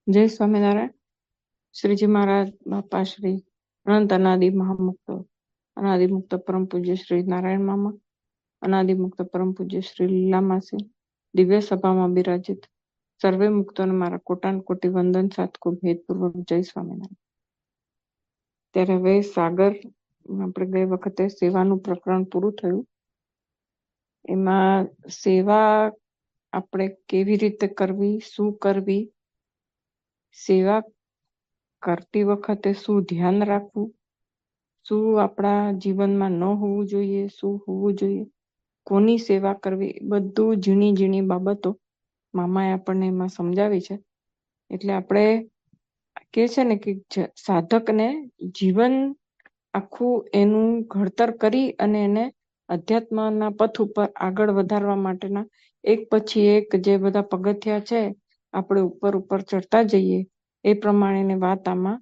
જય સ્વામિનારાયણ. શ્રીજી મહારાજ બાપા શ્રી અનંત અનાદિ મહામુક્ત અનાદિમુક્ત પરમ પૂજ્ય શ્રી નારાયણ મામા, અનાદિમુક્ત પરમ પૂજ્ય શ્રી લીલામાસી, દિવ્ય સભામાં બિરાજિત સર્વે મુક્તોને મારા કોટાન કોટી વંદન સાતકો ભેદપૂર્વક જય સ્વામિનારાયણ. ત્યારે હવે સાગર, આપણે ગઈ વખતે સેવાનું પ્રકરણ પૂરું થયું. એમાં સેવા આપણે કેવી રીતે કરવી, શું કરવી, સેવા કરતી વખતે શું ધ્યાન રાખવું, શું આપણા જીવનમાં ન હોવું જોઈએ, શું હોવું જોઈએ, કોની સેવા કરવી, બધું ઝીણી ઝીણી બાબતો મામાએ આપણને એમાં સમજાવી છે. એટલે આપણે કે છે ને કે સાધકને જીવન આખું એનું ઘડતર કરી અને એને અધ્યાત્મના પથ ઉપર આગળ વધારવા માટેના એક પછી એક જે બધા પગથિયા છે, આપણે ઉપર ઉપર ચડતા જઈએ એ પ્રમાણેની વાત આમાં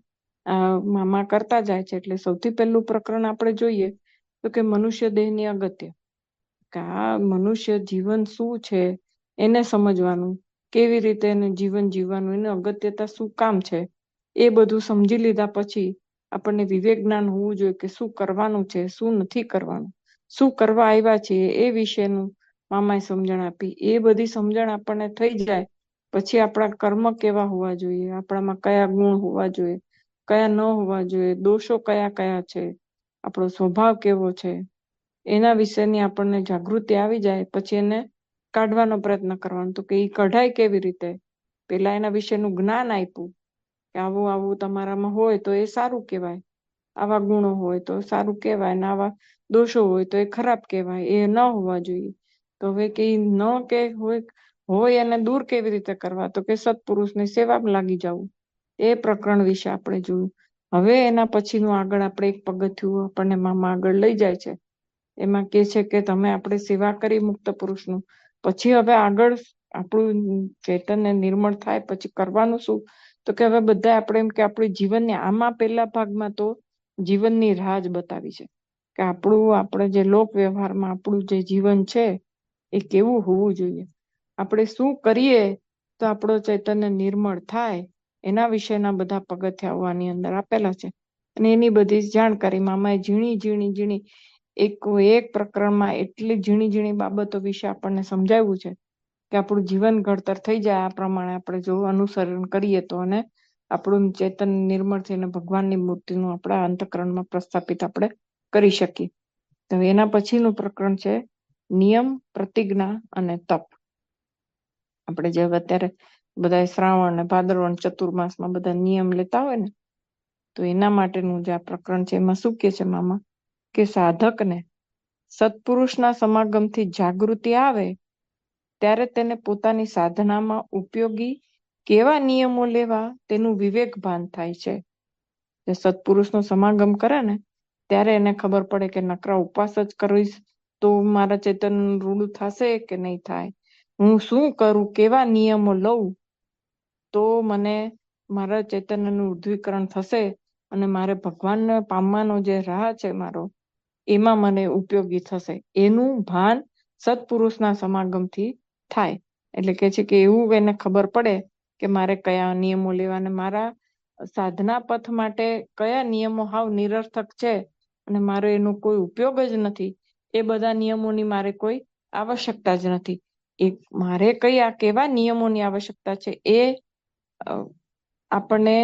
મામા કરતા જાય છે. એટલે સૌથી પહેલું પ્રકરણ આપણે જોઈએ તો કે મનુષ્ય દેહની અગત્ય, કે આ મનુષ્ય જીવન શું છે એને સમજવાનું, કેવી રીતે એને જીવન જીવવાનું, એને અગત્યતા શું કામ છે, એ બધું સમજી લીધા પછી આપણને વિવેક જ્ઞાન હોવું જોઈએ કે શું કરવાનું છે, શું નથી કરવાનું, શું કરવા આવ્યા છે એ વિશેનું મામાએ સમજણ આપી. એ બધી સમજણ આપણને થઈ જાય પછી આપણા કર્મ કેવા હોવા જોઈએ, આપણામાં કયા ગુણ હોવા જોઈએ, કયા ન હોવા જોઈએ, દોષો કયા કયા છે, આપણો સ્વભાવ કેવો છે, એના વિશેની આપણને જાગૃતિ આવી જાય પછી એને કાઢવાનો પ્રયત્ન કરવાનો. તો કે એ કઢાય કેવી રીતે, પેલા એના વિશેનું જ્ઞાન આપ્યું કે આવું આવું તમારામાં હોય તો એ સારું કહેવાય, આવા ગુણો હોય તો સારું કહેવાય, ને આવા દોષો હોય તો એ ખરાબ કહેવાય, એ ન હોવા જોઈએ. તો હવે કે ન કે હોય એને દૂર કેવી રીતે કરવા, તો કે સત્પુરુષની સેવામાં લાગી જવું. એ પ્રકરણ વિશે આપણે જોયું. હવે એના પછીનું આગળ આપણે એક પગથિયું આપણને મામા આગળ લઈ જાય છે. એમાં કે છે કે તમે આપણે સેવા કરી મુક્ત પુરુષનું, પછી હવે આગળ આપણું ચૈતન્ય નિર્મળ થાય પછી કરવાનું શું, તો કે હવે બધા આપણે એમ કે આપણી જીવનની આમાં પહેલા ભાગમાં તો જીવનની રાહ જ બતાવી છે કે આપણે જે લોક વ્યવહારમાં આપણું જે જીવન છે એ કેવું હોવું જોઈએ, આપણે શું કરીએ તો આપણો ચૈતન્ય નિર્મળ થાય, એના વિશેના બધા પગથિયાઓ આની અંદર આપેલા છે. અને એની બધી જાણકારી મામાએ ઝીણી ઝીણી ઝીણી એક પ્રકરણમાં એટલી ઝીણી ઝીણી બાબતો વિશે આપણને સમજાવ્યું છે કે આપણું જીવન ઘડતર થઈ જાય. આ પ્રમાણે આપણે જો અનુસરણ કરીએ તો, અને આપણું ચેતન નિર્મળ થઈને ભગવાનની મૂર્તિનું આપણા અંતકરણમાં પ્રસ્થાપિત આપણે કરી શકીએ. તો એના પછીનું પ્રકરણ છે નિયમ, પ્રતિજ્ઞા અને તપ. આપણે જે અત્યારે બધા શ્રાવણ ને ભાદરવણ ચતુર્માસમાં બધા નિયમ લેતા હોય ને, તો એના માટેનું જે આ પ્રકરણ છે એમાં શું કે છે મામા, કે સાધકને સત્પુરુષના સમાગમથી જાગૃતિ આવે ત્યારે તેને પોતાની સાધનામાં ઉપયોગી કેવા નિયમો લેવા તેનું વિવેક ભાન થાય છે. જે સત્પુરુષનો સમાગમ કરે ને ત્યારે એને ખબર પડે કે નકરા ઉપવાસ જ કરીશ તો મારા ચેતન રૂડું થશે કે નહીં થાય, હું શું કરું, કેવા નિયમો લઉં તો મને મારા ચૈતન્યનું ઉર્ધ્વીકરણ થશે અને મારે ભગવાનને પામવાનો જે રાહ છે મારો, એમાં મને ઉપયોગી થશે, એનું ભાન સત્પુરુષના સમાગમથી થાય. એટલે કે છે કે એવું એને ખબર પડે કે મારે કયા નિયમો લેવાને, મારા સાધના પથ માટે કયા નિયમો હાવ નિરર્થક છે અને મારે એનો કોઈ ઉપયોગ જ નથી, એ બધા નિયમોની મારે કોઈ આવશ્યકતા જ નથી. મારે કેવા નિયમોની આવશ્યકતા છે એ આપણને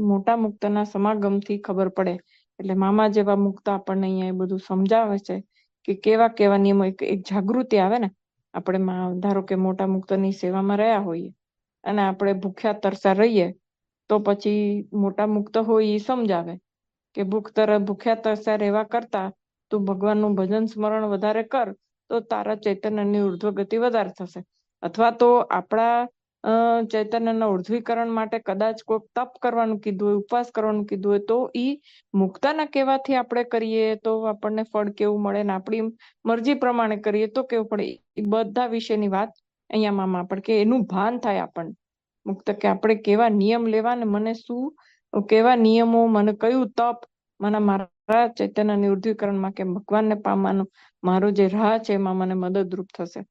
મોટા મુક્તના સમાગમથી ખબર પડે. એટલે મામા જેવા મુક્ત આપણને અહીંયા એ બધું સમજાવે છે કે કેવા કેવા નિયમો, એક જાગૃતિ આવે ને. આપણે ધારો કે મોટા મુક્તની સેવામાં રહ્યા હોઈએ અને આપણે ભૂખ્યા તરસા રહીએ તો પછી મોટા મુક્ત હોય એ સમજાવે કે ભૂખ્યા તરસા રહેવા કરતા તું ભગવાનનું ભજન સ્મરણ વધારે કર તો તારા ચૈતન્યની ઉર્ધ્વગતિ વધારે થશે. અથવા તો આપણા ચૈતન્યના ઉર્ધ્વીકરણ માટે કદાચ કોઈ તપ કરવાનું કીધું હોય, ઉપવાસ કરવાનું કીધું હોય, તો એ મુક્તાના કહેવાથી આપણે કરીએ તો આપણને ફળ કેવું મળે ને આપણી મરજી પ્રમાણે કરીએ તો કેવું પડે, એ બધા વિશેની વાત અહીંયા મામા પણ કે એનું ભાન થાય આપણને મુક્ત, કે આપણે કેવા નિયમ લેવા ને મને શું કેવા નિયમો, મને કયું તપ મને મારા ચૈતન્યની ઉર્ધ્વીકરણમાં કે ભગવાનને પામવાનો મારો જે રાહ છે એમાં મને મદદરૂપ થશે.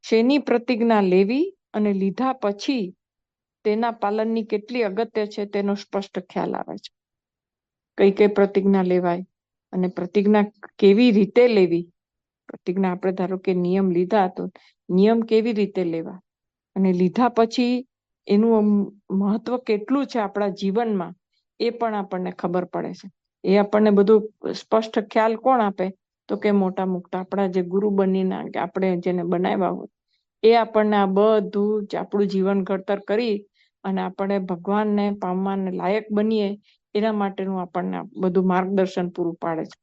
શેની પ્રતિજ્ઞા લેવી અને લીધા પછી તેના પાલનની કેટલી અગત્ય છે તેનો સ્પષ્ટ ખ્યાલ આવે છે. કઈ કઈ પ્રતિજ્ઞા લેવાય અને પ્રતિજ્ઞા કેવી રીતે લેવી. પ્રતિજ્ઞા આપણે ધારો કે નિયમ લીધા તો નિયમ કેવી રીતે લેવા અને લીધા પછી એનું મહત્વ કેટલું છે આપણા જીવનમાં એ પણ આપણને ખબર પડે છે. એ આપણને બધું સ્પષ્ટ ખ્યાલ કોણ આપે તો કે મોટા મોટા આપણા જે ગુરુ બનીને આપણે જેને બનાવ્યા હોય એ આપણને આ બધું જ આપણું જીવન ઘડતર કરી અને આપણે ભગવાનને પામવાને લાયક બનીએ એના માટેનું આપણને બધું માર્ગદર્શન પૂરું પાડે છે.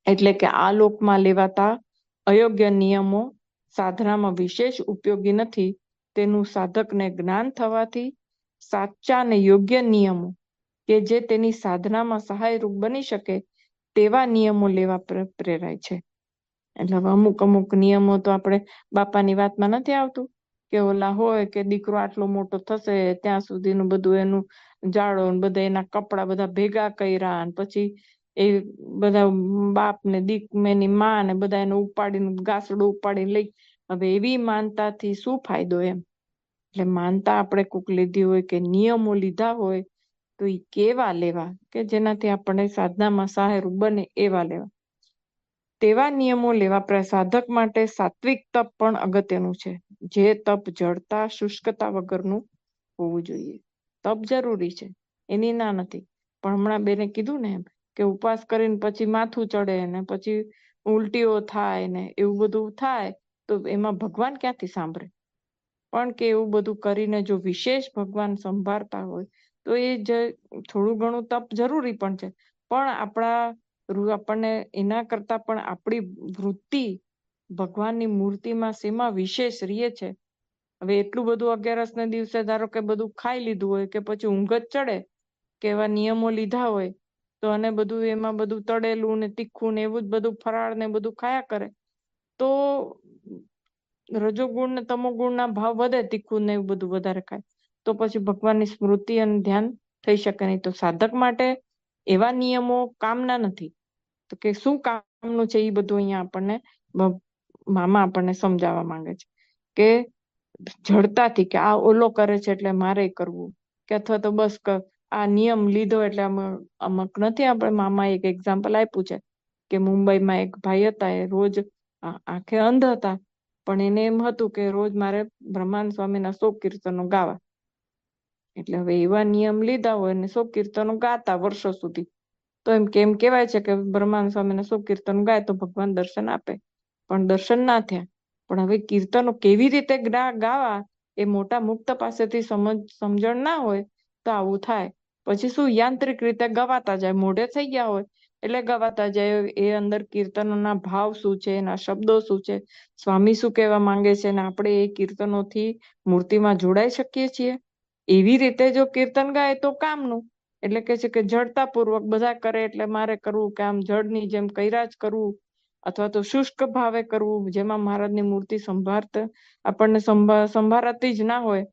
એટલે કે આ લોકમાં લેવાતા અયોગ્ય નિયમો સાધનામાં વિશેષ ઉપયોગી નથી. તેનું સાધકને જ્ઞાન થવાથી સાચા અને યોગ્ય નિયમો કે જે તેની સાધનામાં સહાયરૂપ બની શકે તેવા નિયમો લેવા પ્રેરાય છે. એટલે અમુક અમુક નિયમો તો આપણે બાપાની વાતમાં નથી આવતું કે ઓલા હોય કે દીકરો આટલો મોટો થશે ત્યાં સુધીનું બધું એનું જાળો બધા એના કપડા બધા ભેગા કર્યા પછી એ બધા બાપ ને એની માં ને બધા એને ઉપાડીને ગાસડું ઉપાડીને લઈ. હવે એવી માનતાથી શું ફાયદો એમ. એટલે માનતા આપણે કોક લીધી હોય કે નિયમો લીધા હોય તો એ કેવા લેવા કે જેનાથી આપણને સાધનામાં સહાયરૂપ બને એવા લેવા. તેવા નિયમો લેવા સાધક માટે સાત્વિક તપ પણ અગત્યનું છે. જે તપ જડતા શુષ્કતા વગરનું હોવું જોઈએ. તપ જરૂરી છે એની ના નથી પણ હમણાં બેને કીધું ને એમ કે ઉપવાસ કરીને પછી માથું ચડે ને પછી ઉલટીઓ થાય ને એવું બધું થાય તો એમાં ભગવાન ક્યાંથી સાંભળે. પણ કે એવું બધું કરીને જો વિશેષ ભગવાન સંભાળતા હોય તો એ થોડું ઘણું તપ જરૂરી પણ છે. પણ આપણને એના કરતા પણ આપણી વૃત્તિ ભગવાનની મૂર્તિમાં શેમાં વિશેષ રીએ છે. હવે એટલું બધું 11 દિવસે ધારો કે બધું ખાઈ લીધું હોય કે પછી ઊંઘ જ ચડે કે એવા નિયમો લીધા હોય તો અને બધું એમાં બધું તળેલું ને તીખું ને એવું જ બધું ફરાળ ને બધું ખાયા કરે તો રજોગુણ ને તમોગુણ ના ભાવ વધે. તીખું ને એવું બધું વધારે ખાય તો પછી ભગવાનની સ્મૃતિ અને ધ્યાન થઈ શકે નહીં. તો સાધક માટે એવા નિયમો કામના નથી. તો કે શું કામનું છે એ બધું અહીંયા આપણને મામા આપણને સમજાવવા માંગે છે કે જડતાથી કે આ ઓલો કરે છે એટલે મારે કરવું કે અથવા તો બસ આ નિયમ લીધો એટલે અમુક નથી. આપણે મામા એક એક્ઝામ્પલ આપ્યું છે કે મુંબઈમાં એક ભાઈ હતા એ રોજ આંખે અંધ હતા પણ એને એમ હતું કે રોજ મારે બ્રહ્માનંદ સ્વામીના 100 કીર્તનો ગાવા. એટલે હવે એવા નિયમ લીધા હોય ને 100 કીર્તનો ગાતા વર્ષો સુધી તો એમ કહેવાય છે કે બ્રહ્માનંદ સ્વામીના 100 કીર્તનો ગાય તો ભગવાન દર્શન આપે. પણ દર્શન ના થયા. પણ હવે કીર્તનો કેવી રીતે ગાવા એ મોટા મુક્ત પાસેથી સમજણ ના હોય તો આવું થાય. પછી શું યાંત્રિક રીતે ગવાતા જાય. મોઢે થઈ ગયા હોય એટલે ગવાતા જાય. એ અંદર કીર્તનોના ભાવ શું છે, એના શબ્દો શું છે, સ્વામી શું કહેવા માંગે છે ને આપણે એ કીર્તનોથી મૂર્તિમાં જોડાઈ શકીએ છીએ. એવી રીતે જો કીર્તન ગાય તો કામનું. એટલે કે છે કે જડતાપૂર્વક બધા કરે એટલે મારે કરવું કે આમ જડની જેમ કર્યા જ કરવું અથવા તો શુષ્ક ભાવે કરવું જેમાં મહારાજની મૂર્તિ આપણને સંભાળતી જ ના હોય.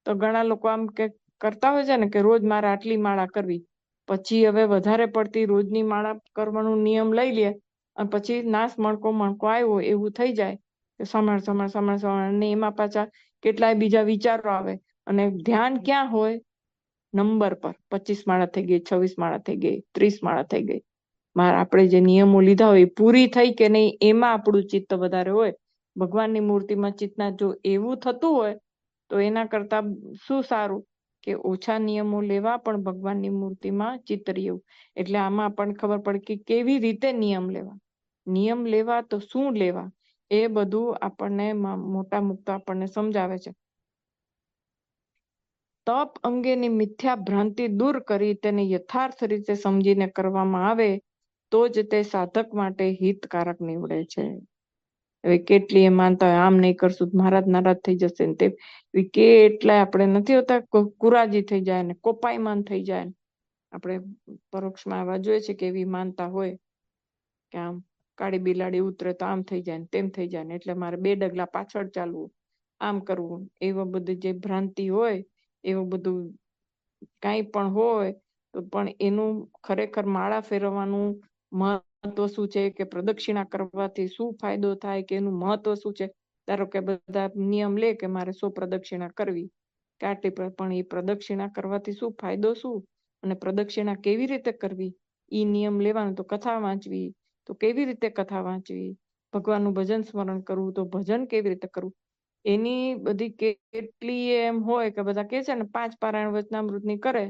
તો ઘણા લોકો આમ કે કરતા હોય છે ને કે રોજ મારે આટલી માળા કરવી પછી હવે વધારે પડતી રોજની માળા કરવાનું નિયમ લઈ લે અને પછી નાશ મણકો આવ્યો એવું થઈ જાય કે સંભાળ ને એમાં પાછા કેટલાય બીજા વિચારો આવે અને ધ્યાન ક્યાં હોય નંબર પર 25 માળા થઈ ગઈ, 26 માળા થઈ ગઈ, 30 માળા થઈ ગઈ. આપણે જે નિયમો લીધા હોય પૂરી થઈ કે નહીં એમાં આપણું ચિત્ત વધારે હોય. ભગવાનની મૂર્તિમાં ચિત્તના જો એવું થતું હોય તો એના કરતા શું સારું કે ઓછા નિયમો લેવા પણ ભગવાનની મૂર્તિમાં ચિત્ત રહેવું. એટલે આમાં આપણને ખબર પડે કે કેવી રીતે નિયમ લેવા તો શું લેવા એ બધું આપણને મોટા મુક્ત આપણને સમજાવે છે. તપ અંગેની મિથ્યા ભ્રાંતિ દૂર કરી તેને યથાર્થ રીતે સમજીને કરવામાં આવે તો જ તે સાધક માટે હિતકારક નીવડે છે. હવે કેટલી એ માનતા હોય આમ નહીં કરશું મહારાજ નારાજ થઈ જશે ને તે કેટલાય આપણે નથી હોતા કુરાજી થઈ જાય ને કોપાયમાન થઈ જાય. આપણે પરોક્ષમાં આવા જોઈએ છે કે એવી માનતા હોય કે આમ કાળી બિલાડી ઉતરે તો આમ થઈ જાય ને તેમ થઈ જાય ને એટલે મારે 2 ડગલા પાછળ ચાલવું આમ કરવું. એવા બધી જે ભ્રાંતિ હોય એવું બધું કાંઈ પણ હોય તો પણ એનું ખરેખર માળા ફેરવવાનું મહત્વ શું છે કે પ્રદક્ષિણા કરવાથી શું ફાયદો થાય કે એનું મહત્વ શું છે. ધારો કે બધા નિયમ લે કે મારે 100 પ્રદક્ષિણા કરવી કે આટલી પણ એ પ્રદક્ષિણા કરવાથી શું ફાયદો શું, અને પ્રદક્ષિણા કેવી રીતે કરવી, ઈ નિયમ લેવાનું. તો કથા વાંચવી તો કેવી રીતે કથા વાંચવી, ભગવાનનું ભજન સ્મરણ કરવું તો ભજન કેવી રીતે કરવું, એની બધી કેટલી એમ હોય કે બધા કે છે ને 5 પારાયણ વચનામૃતની કરે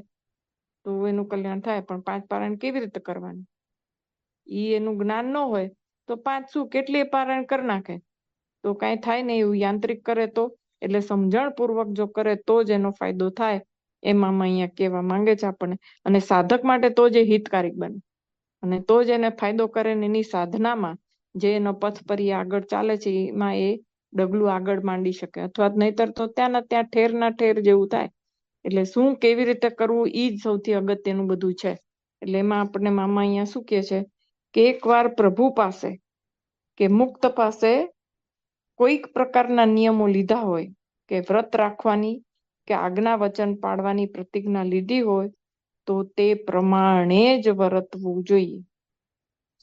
તો એનું કલ્યાણ થાય, પણ 5 પારાયણ કેવી રીતે કરવાની ઈ એનું જ્ઞાન ન હોય તો 5 શું કેટલી પારાયણ કરી નાખે તો કાંઈ થાય નહીં. એવું યાંત્રિક કરે તો, એટલે સમજણપૂર્વક જો કરે તો જ એનો ફાયદો થાય, એમાં અહીંયા કહેવા માંગે છે આપણને. અને સાધક માટે તો જ એ હિતકારક બને, અને તો જ એને ફાયદો કરે ને એની સાધનામાં જે એનો પથ પર એ આગળ ચાલે છે એમાં એ ડગલું આગળ માંડી શકે, અથવા નહીતર તો ત્યાંના ત્યાં ઠેરના ઠેર જેવું થાય. એટલે શું કેવી રીતે કરવું ઈ જ સૌથી અગત્યનું બધું છે. એટલે એમાં આપણને મામા અહીંયા શું કહે છે કે એકવાર પ્રભુ પાસે કે મુક્ત પાસે કોઈક પ્રકારના નિયમો લીધા હોય, કે વ્રત રાખવાની કે આજ્ઞા વચન પાળવાની પ્રતિજ્ઞા લીધી હોય તો તે પ્રમાણે જ વર્તવું જોઈએ.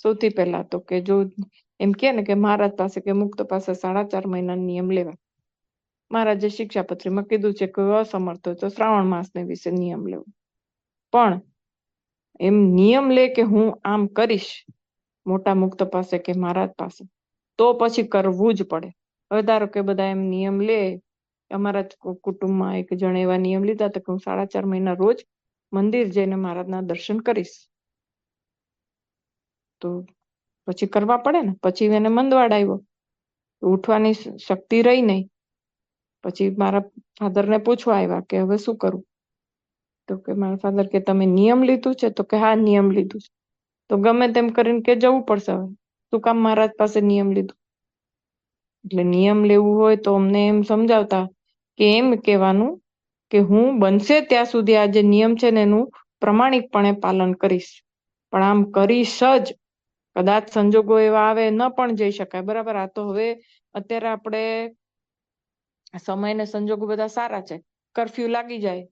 સૌથી પહેલા તો કે જો એમ કે ને કે મહારાજ પાસે કે મુક્ત પાસે 4.5 મહિના નિયમ લેવા, મહારાજે શિક્ષાપત્રીમાં કીધું છે કે અસમર્થ હોય તો શ્રાવણ માસને વિશે નિયમ લેવો, પણ એમ નિયમ લે કે હું આમ કરીશ મોટા મુક્ત પાસે કે મહારાજ પાસે, તો પછી કરવું જ પડે. હવે ધારો કે બધા એમ નિયમ લે, અમારા કુટુંબમાં એક જણ એવા નિયમ લીધા હતા કે હું 4.5 મહિના રોજ મંદિર જઈને મહારાજના દર્શન કરીશ, તો પછી કરવા પડે ને. પછી એને મંદવાડ આવ્યો, ઉઠવાની શક્તિ રહી નહીં. પછી મારા ફાધરને પૂછવા આવ્યા કે હવે શું કરું, તો કે મારા ફાધર કે તમે નિયમ લીધું છે, તો કે હા નિયમ લીધું છે, તો ગમે તેમ કરીને કે જવું પડશે. હવે શું કામ મહારાજ પાસે નિયમ લીધું. એટલે નિયમ લેવું હોય તો અમને એમ સમજાવતા કે એમ કહેવાનું કે હું બનશે ત્યાં સુધી આ જે નિયમ છે ને એનું પ્રમાણિકપણે પાલન કરીશ, પણ આમ કરીશ જ. કદાચ સંજોગો એવા આવે ન પણ જઈ શકાય, બરાબર. આ તો હવે અત્યારે આપણે સમય ને સંજોગો બધા સારા છે, કરફ્યુ લાગી જાય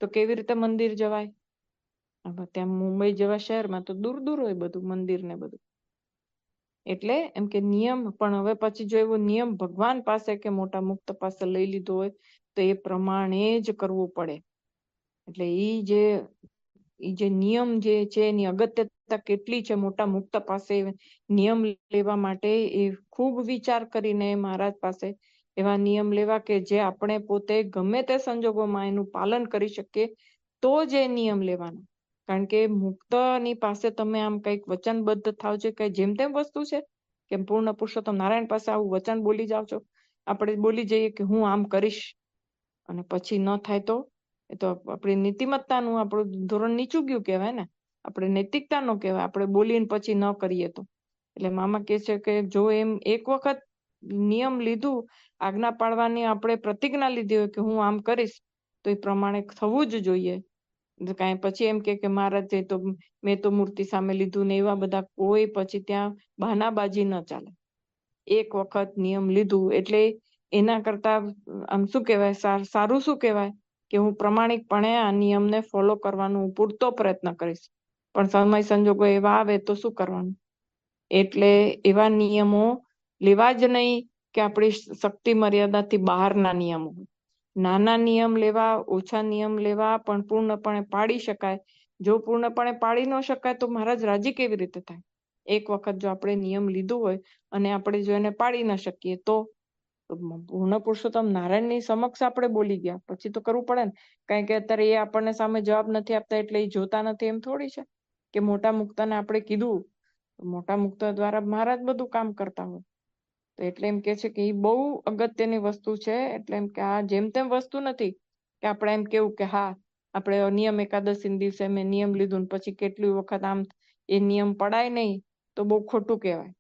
તો કેવી રીતે મંદિર જવાય. ત્યાં મુંબઈ જેવા શહેરમાં તો દૂર દૂર હોય બધું મંદિર ને બધું. એટલે એમ કે નિયમ, પણ હવે પછી જો એવો નિયમ ભગવાન પાસે કે મોટા મુક્ત પાસે લઈ લીધો હોય તો એ પ્રમાણે જ કરવું પડે. એટલે ઈ જે નિયમ જે છે એની અગત્યતા કેટલી છે મોટા મુક્ત પાસે નિયમ લેવા માટે, એ ખૂબ વિચાર કરીને મહારાજ પાસે એવા નિયમ લેવા કે જે આપણે પોતે ગમે તે સંજોગોમાં એનું પાલન કરી શકીએ તો જ એ નિયમ લેવાનો. કારણ કે મુક્તની પાસે તમે આમ કંઈક વચનબદ્ધ થાવ છો કે જેમ તેમ વસ્તુ છે કે પૂર્ણ પુરુષોત્તમ નારાયણ પાસે આવું વચન બોલી જાવ છો. આપણે બોલી જઈએ કે હું આમ કરીશ અને પછી ન થાય તો એ તો આપણી નીતિમત્તાનું આપણું ધોરણ નીચું ગયું કહેવાય ને, આપણે નૈતિકતા નો કહેવાય. આપણે બોલીને પછી ન કરીએ તો. એટલે મામા કહે છે કે જો એમ એક વખત નિયમ લીધું, આજ્ઞા પાળવાની આપણે પ્રતિજ્ઞા લીધી હોય કે હું આમ કરીશ, તો એ પ્રમાણે થવું જ જોઈએ. કાંઈ પછી એમ કે મહારાજ તો મેં તો મૂર્તિ સામે લીધું ને એવા બધા કોઈ પછી ત્યાં બહાનાબાજી ન ચાલે. એક વખત નિયમ લીધું એટલે એના કરતા આમ શું કહેવાય, સારું શું કહેવાય કે હું પ્રમાણિકપણે આ નિયમને ફોલો કરવાનો પૂરતો પ્રયત્ન કરીશ, પણ સમય સંજોગો એવા આવે તો શું કરવાનું. એટલે એવા નિયમો લેવા જ નહીં કે આપણી શક્તિ મર્યાદાથી બહારના નિયમો. નાના નિયમ લેવા, ઓછા નિયમ લેવા, પણ પૂર્ણપણે પાડી શકાય. જો પૂર્ણપણે પાડી ન શકાય તો મહારાજ રાજી કેવી રીતે થાય. એક વખત જો આપણે નિયમ લીધું હોય અને આપણે જો એને પાડી ન શકીએ તો પૂર્ણ પુરુષોત્તમ નારાયણની સમક્ષ આપણે બોલી ગયા પછી તો કરવું પડે ને. કારણ કે અત્યારે એ આપણને સામે જવાબ નથી આપતા એટલે એ જોતા નથી એમ થોડી છે કે મોટા મુક્તાને આપણે કીધું, મોટા મુક્તા દ્વારા મહારાજ બધું કામ કરતા હોય. તો એટલે એમ કે છે કે એ બહુ અગત્યની વસ્તુ છે. એટલે એમ કે આ જેમ તેમ વસ્તુ નથી કે આપણે એમ કેવું કે હા આપણે નિયમ એકાદશી દિવસે મેં નિયમ લીધું ને પછી કેટલી વખત આમ એ નિયમ પડાય નહીં તો બહુ ખોટું કહેવાય.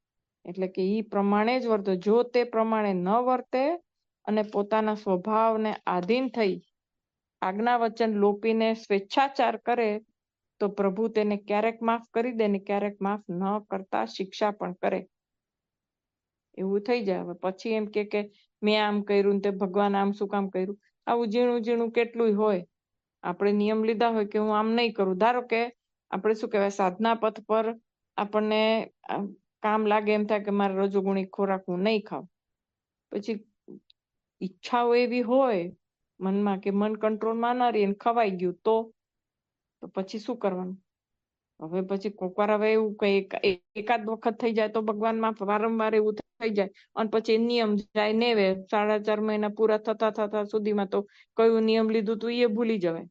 એટલે કે ઈ પ્રમાણે જ વર્તો. જો તે પ્રમાણે ન વર્તે અને પોતાના સ્વભાવને આધીન થઈ આજ્ઞા વચન લોપીને સ્વેચ્છાચાર કરે તો પ્રભુ તેને ક્યારેક માફ કરી દે ને ક્યારેક માફ ન કરતા શિક્ષા પણ કરે. એવું થઈ જાય. હવે પછી એમ કે મેં આમ કર્યું ને તે ભગવાન આમ શું કામ કર્યું. આવું ઝીણું ઝીણું કેટલું હોય. આપણે નિયમ લીધા હોય કે હું આમ નહીં કરું. ધારો કે આપણે શું કહેવાય સાધના પથ પર આપણને કામ લાગે એમ થાય કે મારે રજોગુણી ખોરાક હું નહીં ખાવ. પછી ઈચ્છાઓ એવી હોય મનમાં કે મન કંટ્રોલમાં ન રહી ખવાઈ ગયું તો પછી શું કરવાનું? હવે પછી કોક વાર હવે એવું કઈ એકાદ વખત થઈ જાય તો ભગવાનમાં વારંવાર એવું થઈ જાય અને પછી નિયમ જાય નેવે 4.5 મહિના પૂરા થતા સુધીમાં તો કયું નિયમ લીધું તું એ ભૂલી જવાય.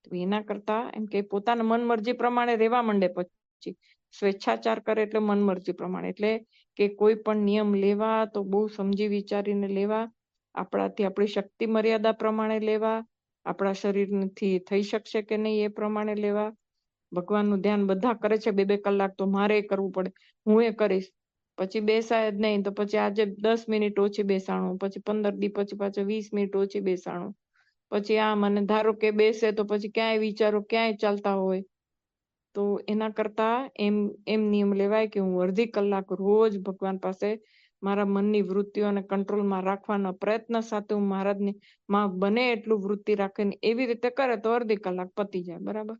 તો એના કરતા એમ કે પોતાના મન મરજી પ્રમાણે રહેવા માંડે. પછી સ્વેચ્છાચાર કરે એટલે મન મરજી પ્રમાણે, એટલે કે કોઈ પણ નિયમ લેવા તો બહુ સમજી વિચારીને લેવા, આપણાથી આપણી શક્તિ મર્યાદા પ્રમાણે લેવા, આપણા શરીરથી થઈ શકશે કે નહીં એ પ્રમાણે લેવા. ભગવાનનું ધ્યાન બધા કરે છે 2-2 કલાક તો મારે કરવું પડે, હું એ કરીશ. પછી બેસાય જ નહીં તો પછી આજે 10 મિનિટ ઓછી બેસાણું, પછી 15 દી પછી પાછા 20 મિનિટ ઓછી બેસાણું, પછી આમ. અને ધારો કે બેસે તો પછી ક્યાંય વિચારો ક્યાંય ચાલતા હોય. તો એના કરતા એમ નિયમ લેવાય કે હું અડધી કલાક રોજ ભગવાન પાસે મારા મનની વૃત્તિઓને કંટ્રોલમાં રાખવાનો પ્રયત્ન સાથે હું મહારાજની માં બને એટલું વૃત્તિ રાખીને એવી રીતે કરે તો અડધી કલાક પતી જાય. બરાબર?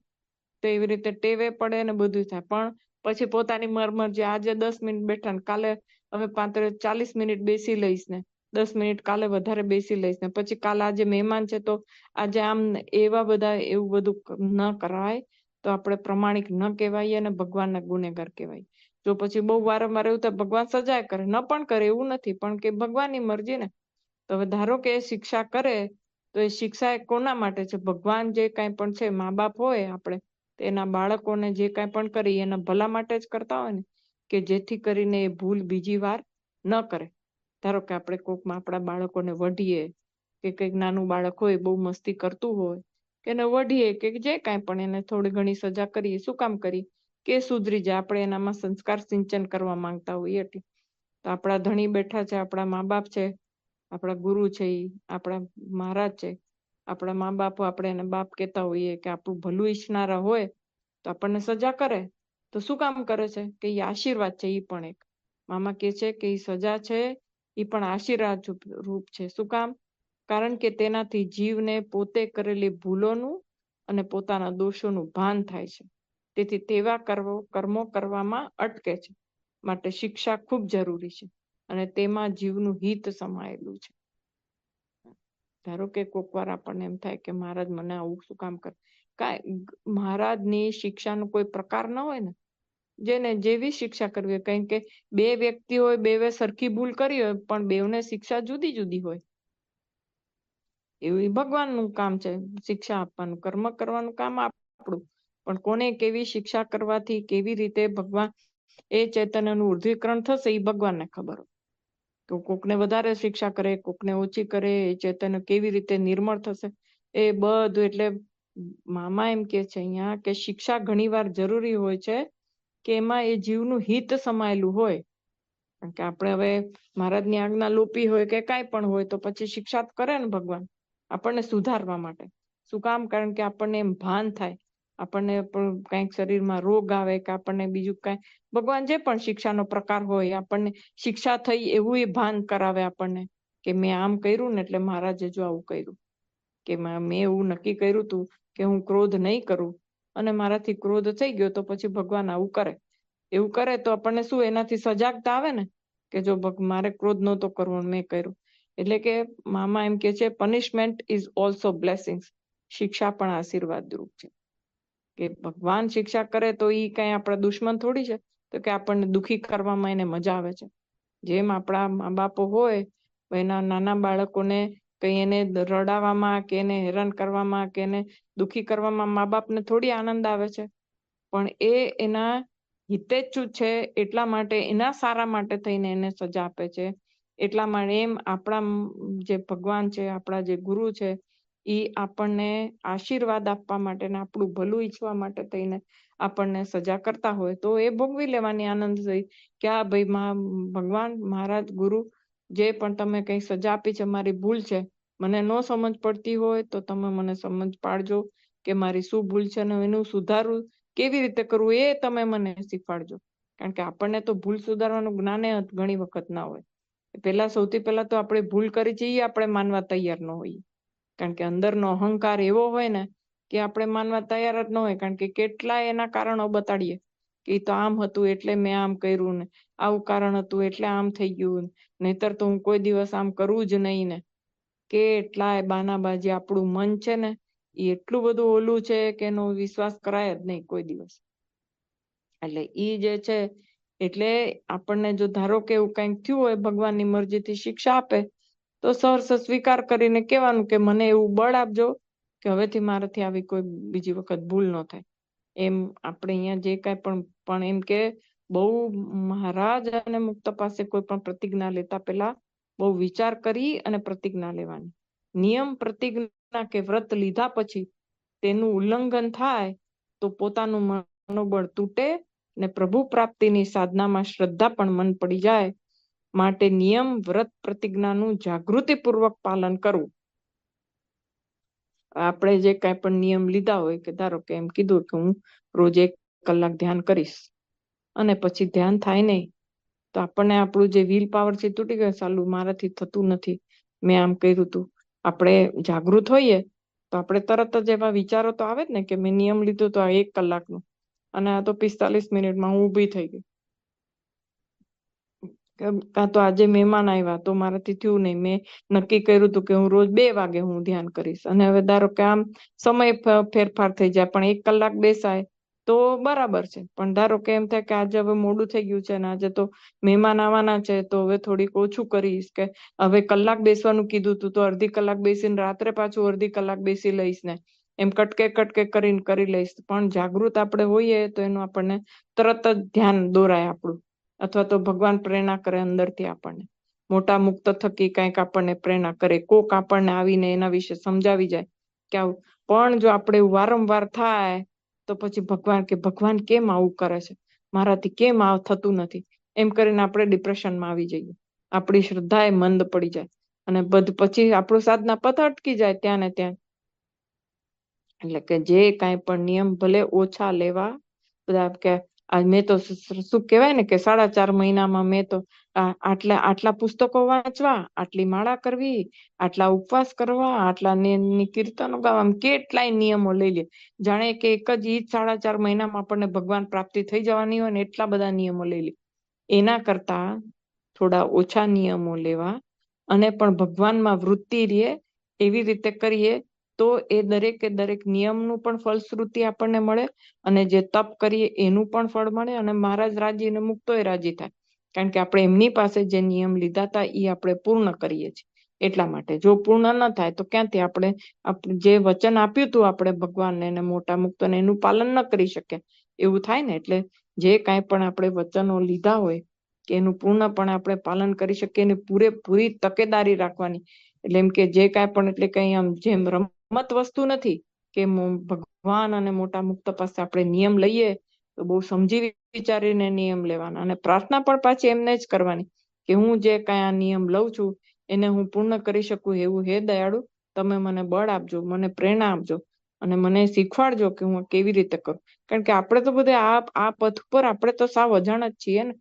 તો એવી રીતે ટેવે પડે ને બધું થાય. પણ પછી પોતાની મરમરજી આજે 10 મિનિટ બેઠા ને કાલે હવે 40 મિનિટ બેસી લઈશ ને 10 મિનિટ કાલે વધારે બેસી લઈશ ને પછી કાલે આજે મહેમાન છે તો આજે આમ એવા બધા એવું બધું ન કરાય. તો આપણે પ્રમાણિક ન કહેવાય અને ભગવાનના ગુનેગાર કહેવાય. જો પછી બહુ વારંવાર એવું થાય ભગવાન સજાય કરે, ન પણ કરે એવું નથી, પણ કે ભગવાનની મરજી ને. તો હવે ધારો કે શિક્ષા કરે તો એ શિક્ષા એ કોના માટે છે? ભગવાન જે કાંઈ પણ છે, મા બાપ હોય આપણે એના બાળકોને જે કાંઈ પણ કરી એના ભલા માટે જ કરતા હોય ને, કે જેથી કરીને એ ભૂલ બીજી વાર ન કરે. ધારો કે આપણે કોકમાં આપણા બાળકોને વઢીએ કે કંઈક નાનું બાળક હોય બહુ મસ્તી કરતું હોય કે એને વઢીએ કે જે કાંઈ પણ એને થોડી ઘણી સજા કરીએ. શું કામ કરી? કે સુધરી જાય. આપણે એનામાં સંસ્કાર સિંચન કરવા માંગતા હોઈએ. એટલે તો આપણા ધણી બેઠા છે, આપણા મા બાપ છે, આપણા ગુરુ છે, આપણા મહારાજ છે, આપણા મા બાપ આપણે એને બાપ કહેતા હોઈએ કે આપણું ભલું ઈચ્છનારા હોય તો આપણને સજા કરે તો શું કામ કરે છે? કે એ આશીર્વાદ છે. એ પણ એક મામા કહે છે કે એ સજા છે એ પણ આશીર્વાદ રૂપ છે. શું કામ? કારણ કે તેનાથી જીવને પોતે કરેલી ભૂલોનું અને પોતાના દોષોનું ભાન થાય છે. તેથી તેવા કર્મો કરવામાં અટકે છે. માટે શિક્ષા ખૂબ જરૂરી છે અને તેમાં જીવનું હિત સમાયેલું છે. ધારો કે કોક વાર આપણને એમ થાય કે મહારાજ મને આવું શું કામ કરે? કાંઈ મહારાજની શિક્ષાનો કોઈ પ્રકાર ન હોય ને, જેને જેવી શિક્ષા કરવી હોય. કારણ કે 2 વ્યક્તિ હોય, 2 સરખી ભૂલ કરી હોય પણ બેઉને શિક્ષા જુદી જુદી હોય. એવું ભગવાનનું કામ છે શિક્ષા આપવાનું, કર્મ કરવાનું કામ આપણું. પણ કોને કેવી શિક્ષા કરવાથી કેવી રીતે ભગવાન એ ચૈતન્યનું ઉર્ધ્વીકરણ થશે એ ભગવાનને ખબર હોય. તો કોકને વધારે શિક્ષા કરે, કોકને ઓછી કરે, એ ચૈતન્ય કેવી રીતે નિર્મળ થશે એ બધું. એટલે મામા એમ કે છે અહીંયા કે શિક્ષા ઘણીવાર જરૂરી હોય છે કે એમાં એ જીવનું હિત સમાયેલું હોય. કારણ કે આપણે હવે મહારાજની આજ્ઞા લોપી હોય કે કાંઈ પણ હોય તો પછી શિક્ષા કરે ને ભગવાન આપણને સુધારવા માટે. શું કામ? કારણ કે આપણને એમ ભાન થાય, આપણને કંઈક શરીરમાં રોગ આવે કે આપણને બીજું કાંઈ ભગવાન જે પણ શિક્ષાનો પ્રકાર હોય આપણને શિક્ષા થઈ એવું એ ભાન કરાવે આપણને કે મેં આમ કર્યું ને એટલે મહારાજે જો આવું કર્યું. કે મેં એવું નક્કી કર્યું હતું કે હું ક્રોધ નહીં કરું અને મારાથી ક્રોધ થઈ ગયો તો પછી ભગવાન આવું કરે. એવું કરે તો આપણને શું એનાથી સજાગતા આવે ને કે જો મારે ક્રોધ નહોતો કરવો મેં કર્યું. એટલે કે મામા એમ કે છે પનિશમેન્ટ ઇઝ ઓલ્સો બ્લેસિંગ્સ. શિક્ષા પણ આશીર્વાદ રૂપ છે. કે ભગવાન શિક્ષા કરે તો એ કઈ આપણા દુશ્મન થોડી છે, તો કે આપણને દુખી કરવામાં એને મજા આવે છે. જેમ આપણા મા બાપો હોય એના નાના બાળકોને કઈ એને રડાવવામાં કે એને હેરાન કરવામાં કે એને દુખી કરવામાં મા બાપને થોડી આનંદ આવે છે, પણ એ એના હિતેચ્છુ છે એટલા માટે એના સારા માટે થઈને એને સજા આપે છે. એટલા માટે એમ આપણા જે ભગવાન છે, આપણા જે ગુરુ છે, એ આપણને આશીર્વાદ આપવા માટે ને આપણું ભલું ઈચ્છવા માટે થઈને આપણને સજા કરતા હોય તો એ ભોગવી લેવાની આનંદ થઈ કે આ ભાઈ ભગવાન મહારાજ ગુરુ જે પણ તમે કઈ સજા આપી છે મારી ભૂલ છે, મને ન સમજ પડતી હોય તો તમે મને સમજ પાડજો કે મારી શું ભૂલ છે ને એનું સુધારવું કેવી રીતે કરવું એ તમે મને શીખવાડજો. કારણ કે આપણને તો ભૂલ સુધારવાનું જ્ઞાન ઘણી વખત ના હોય. સૌથી પહેલા તો આપણે ભૂલ કરી છે એ આપણે માનવા તૈયાર ન હોઈએ. કારણ કે અંદરનો અહંકાર એવો હોય ને કે આપણે માનવા તૈયાર જ ન હોય. કારણ કે કેટલા એના કારણો બતાડીએ કે તો આમ હતું એટલે મેં આમ કર્યું ને, આવું કારણ હતું એટલે આમ થઈ ગયું, નહીતર તો હું કોઈ દિવસ આમ કરવું જ નહીં ને. કેટલાય બાનાબાજી આપણું મન છે ને એ એટલું બધું ઓલું છે કે એનો વિશ્વાસ કરાય જ નહીં કોઈ દિવસ. એટલે ઈ જે છે એટલે આપણને જો ધારો કે એવું કંઈક થયું હોય ભગવાનની મરજીથી શિક્ષા આપે તો સહર્ષ સ્વીકાર કરીને કહેવાનું કે મને એવું બળ આપજો કે હવેથી મારાથી આવી કોઈ બીજી વખત ભૂલ ન થાય. એમ આપણે અહીંયા જે કાંઈ પણ એમ કે બહુ મહારાજ અને મુક્ત પાસે કોઈ પણ પ્રતિજ્ઞા લેતા પહેલા બહુ વિચાર કરી અને પ્રતિજ્ઞા લેવાની. નિયમ પ્રતિજ્ઞા કે વ્રત લીધા પછી તેનું ઉલ્લંઘન થાય તો પોતાનું મનોબળ તૂટે ને પ્રભુ પ્રાપ્તિની સાધનામાં શ્રદ્ધા પણ મન પડી જાય. માટે નિયમ વ્રત પ્રતિજ્ઞાનું જાગૃતિપૂર્વક પાલન કરવું. આપણે જે કાંઈ પણ નિયમ લીધા હોય કે ધારો કે એમ કીધું કે હું રોજ 1 કલાક ધ્યાન કરીશ અને પછી ધ્યાન થાય નહીં તો આપણને આપણું જે વિલ પાવર છે તૂટી ગયો, ચાલુ મારાથી થતું નથી, મેં આમ કર્યું હતું. આપણે જાગૃત હોઈએ તો આપણે તરત જ એવા વિચારો તો આવે જ ને કે મેં નિયમ લીધું તો આ 1 કલાકનું અને આ તો 45 મિનિટમાં હું ઊભી થઈ ગઈ. કાં તો આજે મહેમાન આવ્યા તો મારાથી થયું નહીં, મેં નક્કી કર્યું હતું કે હું રોજ 2 વાગે હું ધ્યાન કરીશ અને હવે ધારો કે આમ સમય ફેરફાર થઈ જાય પણ 1 કલાક બેસાય તો બરાબર છે. પણ ધારો કે એમ થાય કે આજે હવે મોડું થઈ ગયું છે અને આજે તો મહેમાન આવવાના છે તો હવે થોડીક ઓછું કરીશ કે હવે કલાક બેસવાનું કીધું હતું તો અડધી કલાક બેસીને રાત્રે પાછું અડધી કલાક બેસી લઈશ ને એમ કટકે કરીને કરી લઈશ. પણ જાગૃત આપણે હોઈએ તો એનું આપણને તરત જ ધ્યાન દોરાય આપણું, અથવા તો ભગવાન પ્રેરણા કરે અંદરથી આપણને. મોટા મુક્ત થકી કંઈક આપણને પ્રેરણા કરે, કોક આપણને આવીને એના વિશે સમજાવી જાય કે આવું. પણ જો આપણે વારંવાર થાય તો પછી ભગવાન કેમ આવું કરે છે, મારાથી કેમ આ થતું નથી, એમ કરીને આપણે ડિપ્રેશનમાં આવી જઈએ. આપણી શ્રદ્ધા એ મંદ પડી જાય અને પછી આપણું સાધના પથ અટકી જાય ત્યાં ને ત્યાં. એટલે કે જે કાંઈ પણ નિયમ ભલે ઓછા લેવા, બધા કે મેં તો શું કહેવાય ને કે 4.5 મહિનામાં મેં તો આટલા પુસ્તકો વાંચવા, આટલી માળા કરવી, આટલા ઉપવાસ કરવા, આટલા કીર્તનો ગાવા, કેટલાય નિયમો લઈ લે. જાણે કે એક જ 4.5 મહિનામાં આપણને ભગવાન પ્રાપ્તિ થઈ જવાની હોય ને એટલા બધા નિયમો લઈ લે. એના કરતા થોડા ઓછા નિયમો લેવા અને પણ ભગવાનમાં વૃત્તિ રહે એવી રીતે કરીએ તો એ દરેક નિયમનું પણ ફલશ્રુતિ આપણને મળે અને જે તપ કરીએ એનું પણ ફળ મળે અને મહારાજ રાજી અને મુક્તોય રાજી થાય. કારણ કે આપણે એમની પાસે જે નિયમ લીધા હતા એ આપણે પૂર્ણ કરીએ છીએ. એટલા માટે જો પૂર્ણ ન થાય તો ક્યાંથી આપણે જે વચન આપ્યું હતું આપણે ભગવાનને એને મોટા મુક્તોને એનું પાલન ન કરી શકે એવું થાય ને. એટલે જે કાંઈ પણ આપણે વચનો લીધા હોય કે એનું પૂર્ણપણે આપણે પાલન કરી શકીએ એની પૂરેપૂરી તકેદારી રાખવાની. એટલે એમ કે જે કાંઈ પણ એટલે કંઈ આમ જેમ રમત વસ્તુ નથી કે ભગવાન અને મોટા મુક્ત પાસે આપણે નિયમ લઈએ તો બહુ સમજી વિચારીને નિયમ લેવાના અને પ્રાર્થના પણ પાછી એમને જ કરવાની કે હું જે કાંઈ આ નિયમ લઉં છું એને હું પૂર્ણ કરી શકું એવું હે દયાળુ તમે મને બળ આપજો, મને પ્રેરણા આપજો અને મને શીખવાડજો કે હું કેવી રીતે કરું. કારણ કે આપણે તો બધે આ પથ પર આપણે તો સાવ અજાણ જ છીએ ને.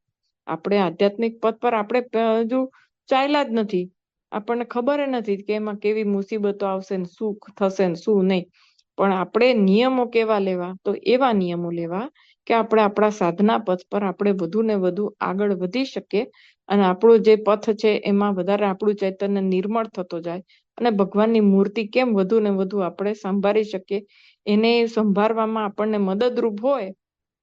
આપણે આધ્યાત્મિક પથ પર આપણે હજુ ચાલ્યા જ નથી. આપણને ખબર નથી કે એમાં કેવી મુસીબતો આવશે ને શું થશે ને શું નહીં. પણ આપણે નિયમો કેવા લેવા, તો એવા નિયમો લેવા કે આપણે આપણા સાધના પથ પર આપણે વધુ ને વધુ આગળ વધી શકીએ અને આપણો જે પથ છે એમાં વધારે આપણું ચૈતન્ય નિર્મળ થતો જાય અને ભગવાનની મૂર્તિ કેમ વધુ ને વધુ આપણે સંભાળી શકીએ એને સંભાળવામાં આપણને મદદરૂપ હોય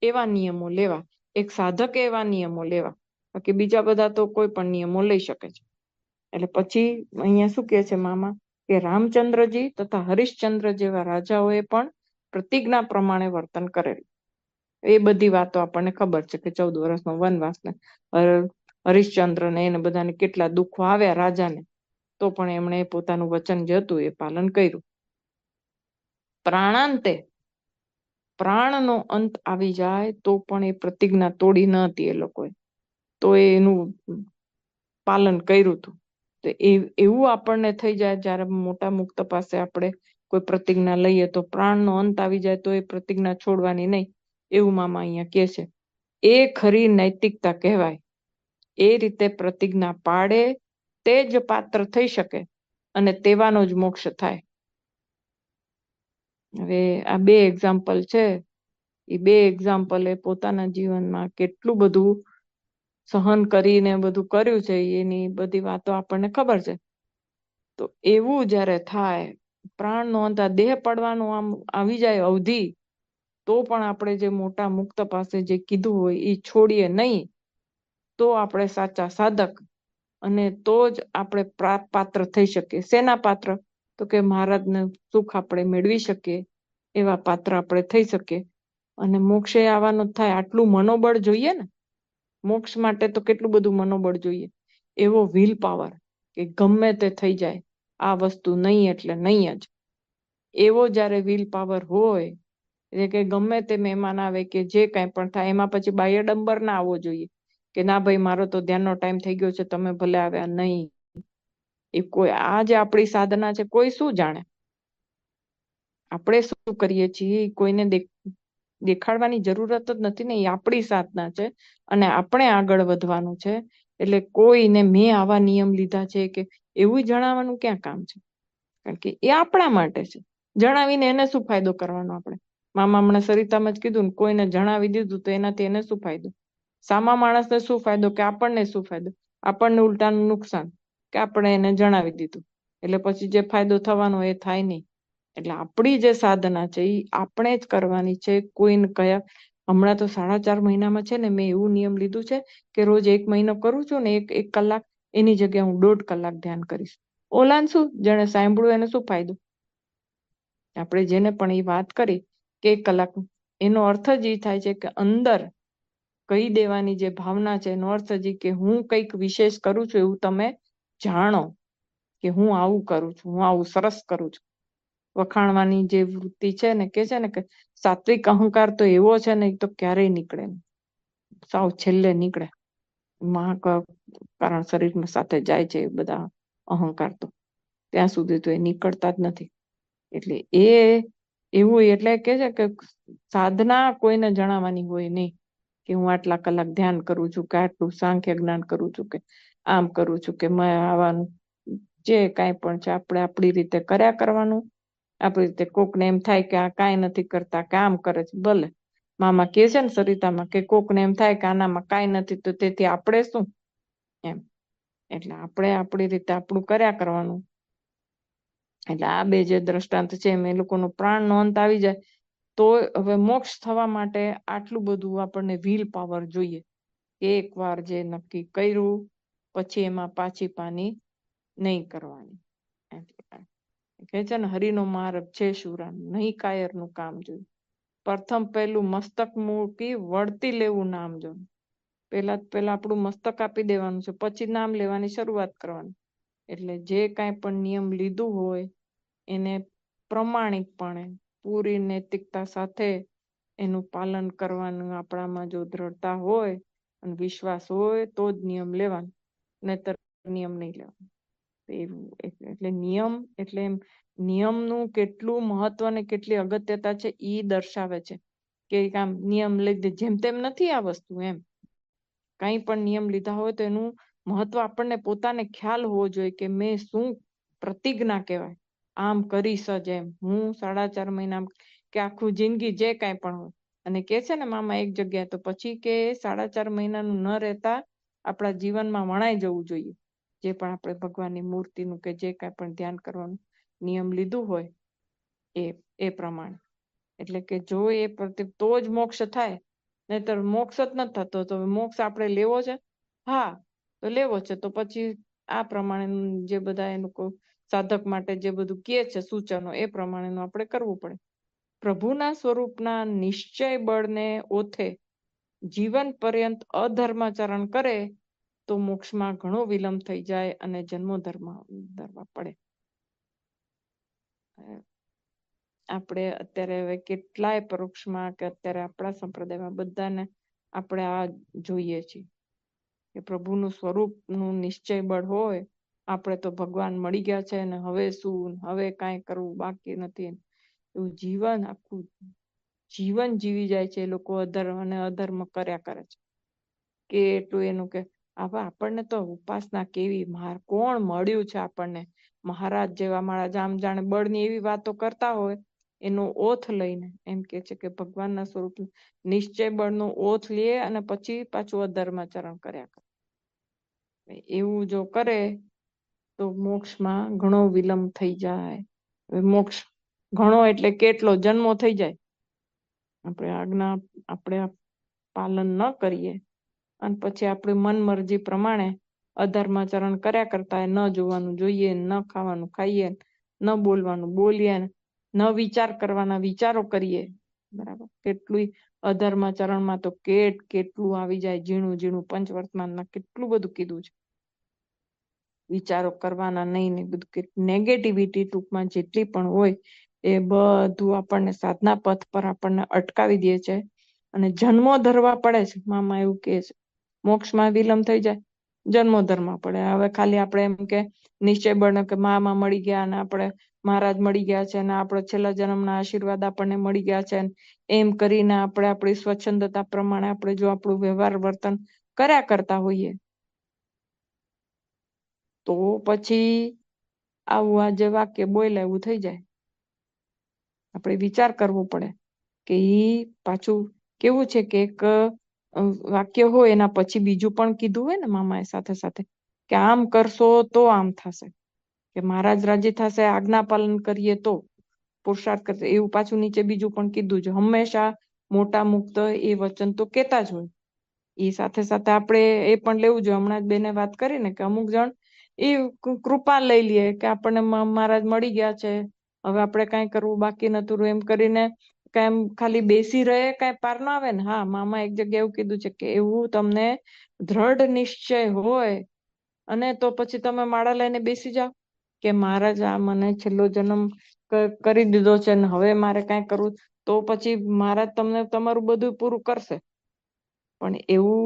એવા નિયમો લેવા. એક સાધક એવા નિયમો લેવા, બાકી બીજા બધા તો કોઈ પણ નિયમો લઈ શકે છે. એટલે પછી અહીંયા શું કહે છે મામા કે રામચંદ્રજી તથા હરિશ્ચંદ્ર જેવા રાજાઓએ પણ પ્રતિજ્ઞા પ્રમાણે વર્તન કરેલું. એ બધી વાતો આપણને ખબર છે કે 14 વર્ષનો વનવાસ ને હરિશ્ચંદ્ર ને એને બધાને કેટલા દુઃખો આવ્યા રાજાને, તો પણ એમણે પોતાનું વચન જે હતું એ પાલન કર્યું. પ્રાણાંતે પ્રાણનો અંત આવી જાય તો પણ એ પ્રતિજ્ઞા તોડી ન હતી એ લોકોએ, તો એનું પાલન કર્યું હતું. તો એવું આપણને થઈ જાય જ્યારે મોટા મુક્ત પાસે આપણે કોઈ પ્રતિજ્ઞા લઈએ તો પ્રાણનો અંત આવી જાય તો એ પ્રતિજ્ઞા છોડવાની નહીં, એવું મામા અહીંયા કહે છે. એ ખરી નૈતિકતા કહેવાય. એ રીતે પ્રતિજ્ઞા પાડે તે જ પાત્ર થઈ શકે અને તેવાનો જ મોક્ષ થાય. હવે આ 2 એક્ઝામ્પલ છે, એ 2 એક્ઝામ્પલ એ પોતાના જીવનમાં કેટલું બધું સહન કરીને બધું કર્યું છે એની બધી વાતો આપણને ખબર છે. તો એવું જ્યારે થાય, પ્રાણનો અંત, આ દેહ પડવાનું આમ આવી જાય અવધિ, તો પણ આપણે જે મોટા મુક્ત પાસે જે કીધું હોય એ છોડીએ નહીં, તો આપણે સાચા સાધક, અને તો જ આપણે પાત્ર થઈ શકીએ. શેના પાત્ર? તો કે મહારાજને સુખ આપણે મેળવી શકીએ એવા પાત્ર આપણે થઈ શકીએ. અને મોક્ષે આવવાનું થાય, આટલું મનોબળ જોઈએ ને. મોક્ષ માટે તો કેટલું બધું મનોબળ જોઈએ. એવો વિલ પાવર કે ગમે તે થઈ જાય, આ વસ્તુ નહીં એટલે નહીં જ. એવો જ્યારે વિલ પાવર હોય, એટલે કે ગમે તે મહેમાન આવે કે જે કાંઈ પણ થાય, એમાં પછી બાહ્ય ડંબર ના આવવો જોઈએ કે ના ભાઈ મારો તો ધ્યાનનો ટાઈમ થઈ ગયો છે, તમે ભલે આવ્યા નહીં. એ કોઈ, આ જે આપણી સાધના છે, કોઈ શું જાણે આપણે શું કરીએ છીએ, કોઈને દેખાડવાની જરૂરત જ નથી ને. એ આપણી સાધના છે અને આપણે આગળ વધવાનું છે. એટલે કોઈને મેં આવા નિયમ લીધા છે કે એવું જણાવવાનું ક્યાં કામ છે? કારણ કે એ આપણા માટે છે. જણાવીને એને શું ફાયદો કરવાનો? આપણે મામા હમણાં સરિતામાં જ કીધું ને, કોઈને જણાવી દીધું તો એનાથી એને શું ફાયદો? સામા માણસને શું ફાયદો કે આપણને શું ફાયદો? આપણને ઉલટાનું નુકસાન કે આપણે એને જણાવી દીધું એટલે પછી જે ફાયદો થવાનો એ થાય નહીં. એટલે આપણી જે સાધના છે એ આપણે જ કરવાની છે. કોઈને કયા, હમણાં તો 4.5 મહિનામાં છે ને, મેં એવું નિયમ લીધું છે કે રોજ 1 મહિનો કરું છું ને, એક કલાક, એની જગ્યાએ હું 1.5 કલાક ધ્યાન કરીશ. ઓલાન શું, જેને સાંભળ્યું એને શું ફાયદો? આપણે જેને પણ એ વાત કરી કે 1 કલાક, એનો અર્થ જ એ થાય છે કે અંદર કહી દેવાની જે ભાવના છે, એનો અર્થ જ કે હું કંઈક વિશેષ કરું છું એવું તમે જાણો, કે હું આવું કરું છું, હું આવું સરસ કરું છું. વખાણવાની જે વૃત્તિ છે ને, કે છે ને કે સાત્વિક અહંકાર તો એવો છે ને, એ તો ક્યારેય નીકળે નહીં, સાવ છેલ્લે નીકળે. કારણ શરીરમાં સાથે જાય છે એ બધા અહંકાર, તો ત્યાં સુધી તો એ નીકળતા જ નથી. એટલે એ એવું, એટલે કે છે કે સાધના કોઈને જણાવવાની હોય નહીં કે હું આટલા કલાક ધ્યાન કરું છું, કે આટલું સાંખ્ય જ્ઞાન કરું છું, કે આમ કરું છું, કે મેં આવવાનું જે કાંઈ પણ છે આપણે આપણી રીતે કર્યા કરવાનું. આપણી રીતે કોકને એમ થાય કે આ કાંઈ નથી કરતા, કે આમ કરે છે, ભલે. મામા કહે છે ને સરિતામાં કે કોકને એમ થાય કે આનામાં કાંઈ નથી, તો તેથી આપણે શું એમ. એટલે આપણે આપણી રીતે આપણું કર્યા કરવાનું. એટલે આ બે જે દ્રષ્ટાંત છે, એમ એ લોકોનો પ્રાણનો અંત આવી જાય તો હવે મોક્ષ થવા માટે આટલું બધું આપણને વિલ પાવર જોઈએ. એકવાર જે નક્કી કર્યું પછી એમાં પાછી પાની નહીં કરવાની. કહે છે ને, હરિનો માર્ગ છે શુરા, નહીં કાયરનું કામ જોયું. પ્રથમ પહેલું મસ્તક મૂકી વળતી લેવું નામ જો. પહેલા આપણું મસ્તક આપી દેવાનું છે, પછી નામ લેવાની શરૂઆત કરવાની. એટલે જે કાંઈ પણ નિયમ લીધું હોય એને પ્રમાણિકપણે, પૂરી નૈતિકતા સાથે એનું પાલન કરવાનું આપણામાં જો દ્રઢતા હોય અને વિશ્વાસ હોય તો જ નિયમ લેવાનો, નહીતર નિયમ નહીં લેવાનો. એવું એટલે નિયમ, એટલે નિયમનું કેટલું મહત્વ ને કેટલી અગત્યતા છે એ દર્શાવે છે. કે આમ નિયમ લઈ જેમ તેમ નથી આ વસ્તુ. એમ કંઈ પણ નિયમ લીધા હોય તો એનું મહત્વ આપણને પોતાને ખ્યાલ હોવો જોઈએ કે મેં શું પ્રતિજ્ઞા કહેવાય, આમ કરીશ જ. એમ હું 4.5 મહિના કે આખું જિંદગી જે કાંઈ પણ હોય. અને કે છે ને મામા એક જગ્યાએ, તો પછી કે 4.5 મહિનાનું ન રહેતા આપણા જીવનમાં વણાઈ જવું જોઈએ. જે પણ આપણે ભગવાનની મૂર્તિનું કે જે કાંઈ પણ ધ્યાન કરવાનું નિયમ લીધું હોય એ પ્રમાણે. એટલે કે જો એ તો જ મોક્ષ થાય, નહીતર મોક્ષ જ નથી થતો. તો મોક્ષ આપણે લેવો છે? હા, તો લેવો છે. તો પછી આ પ્રમાણે જે બધા એ લોકો સાધક માટે જે બધું કહે છે સૂચનો, એ પ્રમાણેનું આપણે કરવું પડે. પ્રભુના સ્વરૂપના નિશ્ચય બળને ઓથે જીવન પર્યંત અધર્માચરણ કરે તો મોક્ષમાં ઘણો વિલંબ થઈ જાય અને જન્મો ધરવા પડે. આપણે અત્યારે હવે કેટલાય પરોક્ષમાં કે અત્યારે આપણા સંપ્રદાયમાં બધાને આપણે આ જોઈએ છીએ કે પ્રભુનું સ્વરૂપનું નિશ્ચય બળ હોય, આપણે તો ભગવાન મળી ગયા છે ને હવે શું, હવે કાંઈ કરવું બાકી નથી. એવું જીવન, આખું જીવન જીવી જાય છે એ લોકો અધર્મ અને અધર્મ કર્યા કરે છે. કે એટલું એનું કે હવે આપણને તો ઉપાસના કેવી, કોણ મળ્યું છે આપણને મહારાજ જેવા, મારા જામ જાણે બળની એવી વાતો કરતા હોય, એનો ઓથ લઈને એમ કે છે કે ભગવાનના સ્વરૂપ નિશ્ચય બળનો ઓથ લે અને પછી પાછું અધર્માચરણ કર્યા કરે. એવું જો કરે તો મોક્ષમાં ઘણો વિલંબ થઈ જાય. મોક્ષ ઘણો એટલે કેટલો જન્મો થઈ જાય. આપણે આજ્ઞા આપણે પાલન ન કરીએ અને પછી આપણી મન મરજી પ્રમાણે અધર્માચરણ કર્યા કરતા ન જોવાનું જોઈએ, ન ખાવાનું ખાઈએ, ન બોલવાનું બોલીએ, ન વિચાર કરવાના વિચારો કરીએ. બરાબર. કેટલું અધર્માચરણમાં તો કેટલું આવી જાય, ઝીણું ઝીણું પંચવર્તમાનમાં કેટલું બધું કીધું છે. વિચારો કરવાના નહીં ને બધું કે નેગેટિવિટી ટૂંકમાં જેટલી પણ હોય એ બધું આપણને સાધના પથ પર આપણને અટકાવી દે છે અને જન્મો ધરવા પડે છે. મામા એવું કહે છે મોક્ષમાં વિલંબ થઈ જાય, જન્મો ધરવા પડે. હવે ખાલી આપણે એમ કે નિશ્ચય બને કે મામા મળી ગયા અને આપણે મહારાજ મળી ગયા છે અને આપણે છેલ્લા જન્મના આશીર્વાદ આપણને મળી ગયા છે, એમ કરીને આપણે આપણી સ્વચ્છંદતા પ્રમાણે આપણે જો આપણું વ્યવહાર વર્તન કર્યા કરતા હોઈએ તો પછી આવું આ જે વાક્ય બોલ્યા એવું થઈ જાય. આપણે વિચાર કરવો પડે કે પાછું કેવું છે કે એક વાક્ય હોય એના પછી બીજું પણ કીધું હોય ને મામાએ સાથે સાથે કે આમ કરશો તો આમ થશે, કે મહારાજ રાજી થશે આજ્ઞા પાલન કરીએ તો પુરુષાર્થ કરશે, એવું પાછું નીચે બીજું પણ કીધું છે. હંમેશા મોટા મુક્ત એ વચન તો કેતા જ હોય. એ સાથે સાથે આપણે એ પણ લેવું જોઈએ. હમણાં જ બેને વાત કરી ને કે અમુક જણ એ કૃપા લઈ લઈએ કે આપણને મહારાજ મળી ગયા છે, હવે આપણે કઈ કરવું બાકી નતું એમ કરીને કઈ ખાલી બેસી રહે કઈ પાર ના આવે ને. હા, મામા એક જગ્યાએ એવું કીધું છે કે એવું તમને દ્રઢ નિશ્ચય હોય અને તો પછી તમે માળા લઈને બેસી જાઓ કે મહારાજ આ મને છેલ્લો જન્મ કરી દીધો છે ને હવે મારે કઈ કરવું, તો પછી મહારાજ તમને તમારું બધું પૂરું કરશે. પણ એવું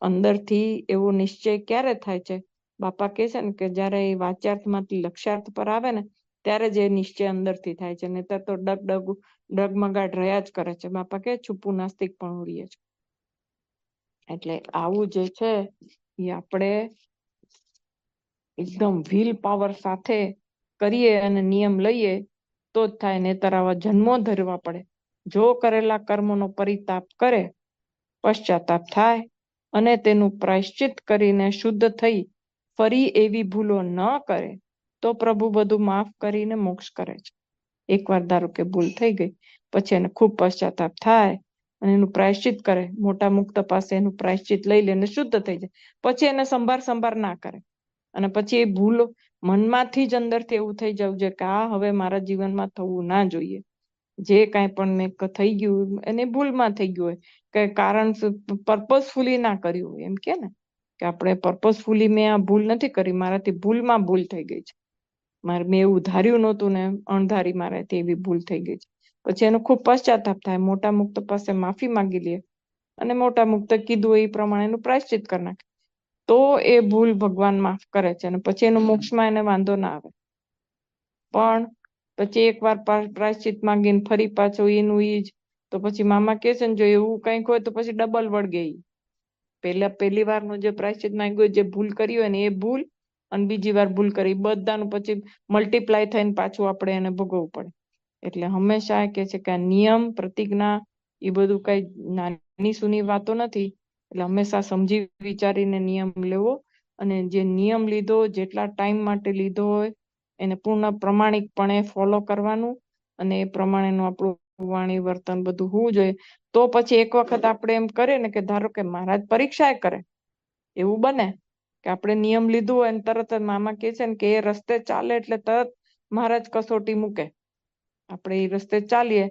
અંદરથી એવો નિશ્ચય ક્યારે થાય છે? બાપા કહે છે ને કે જયારે એ વાચ્યાર્થમાંથી લક્ષ્યાર્થ પર આવે ને ત્યારે જ એ નિશ્ચય અંદરથી થાય છે, નહીતર તો ડગમગાટ રહ્યા જ કરે છે. બાપા કે છુપું નાસ્તિક પણ ઉડીએ છે. એટલે આવું જે છે એ આપણે એકદમ વિલ પાવર સાથે કરીએ અને નિયમ લઈએ તો જ થાય, નહીતર આવા જન્મો ધરવા પડે. જો કરેલા કર્મોનો પરિતાપ કરે, પશ્ચાતાપ થાય અને તેનું પ્રાયશ્ચિત કરીને શુદ્ધ થઈ ફરી એવી ભૂલો ન કરે તો પ્રભુ બધું માફ કરીને મોક્ષ કરે છે. એકવાર ધારો કે ભૂલ થઈ ગઈ પછી એને ખૂબ પશ્ચાતાપ થાય અને એનું પ્રાયશ્ચિત કરે, મોટા મુક્ત પાસે એનું પ્રાયશ્ચિત લઈ લે અને શુદ્ધ થઈ જાય, પછી એને સંભાર ના કરે. અને પછી એ ભૂલ મનમાંથી જ અંદરથી એવું થઈ જવું જોઈએ કે આ હવે મારા જીવનમાં થવું ના જોઈએ. જે કાંઈ પણ મેં થઈ ગયું એને ભૂલમાં થઈ ગયું હોય કે કારણ પર્પઝફુલી ના કર્યું હોય. એમ કે ને કે આપણે પર્પઝફુલી મેં આ ભૂલ નથી કરી, મારાથી ભૂલમાં ભૂલ થઈ ગઈ છે, મારે મેં એવું ધાર્યું નહોતું ને અણધારી મારાથી એવી ભૂલ થઈ ગઈ છે. પછી એનો ખૂબ પશ્ચાતાપ થાય, મોટા મુક્ત પાસે માફી માંગી લે અને મોટા મુક્ત કીધું એ પ્રમાણે એનું પ્રાયશ્ચિત કરી નાખે તો એ ભૂલ ભગવાન માફ કરે છે અને પછી એનો મોક્ષમાં એને વાંધો ના આવે. પણ પછી એકવાર પ્રાયશ્ચિત માંગીને ફરી પાછો એનું ઈ જ તો પછી મામા કહે છે ને જો એવું કંઈક હોય તો પછી ડબલ વળગે. પહેલી વારનું જે પ્રાયશ્ચિત માંગ્યું જે ભૂલ કરી હોય ને એ ભૂલ અને બીજી વાર ભૂલ કરી બધાનું પછી મલ્ટીપ્લાય થઈને પાછું આપણે એને ભોગવવું પડે. એટલે હંમેશા કહે છે કે આ નિયમ પ્રતિજ્ઞા એ બધું કઈ નાની સૂની વાતો નથી. એટલે હંમેશા સમજી વિચારીને નિયમ લેવો અને જે નિયમ લીધો જેટલા ટાઈમ માટે લીધો હોય એને પૂર્ણ પ્રમાણિકપણે ફોલો કરવાનું અને એ પ્રમાણેનું આપણું વાણી વર્તન બધું હોવું જોઈએ. તો પછી એક વખત આપણે એમ કરીએ ને કે ધારો કે મહારાજ પરીક્ષા કરે, એવું બને કે આપણે નિયમ લીધું હોય ને તરત જ મામા કહે છે ને કે એ રસ્તે ચાલે એટલે તરત મહારાજ કસોટી મૂકે. આપણે એ રસ્તે ચાલીએ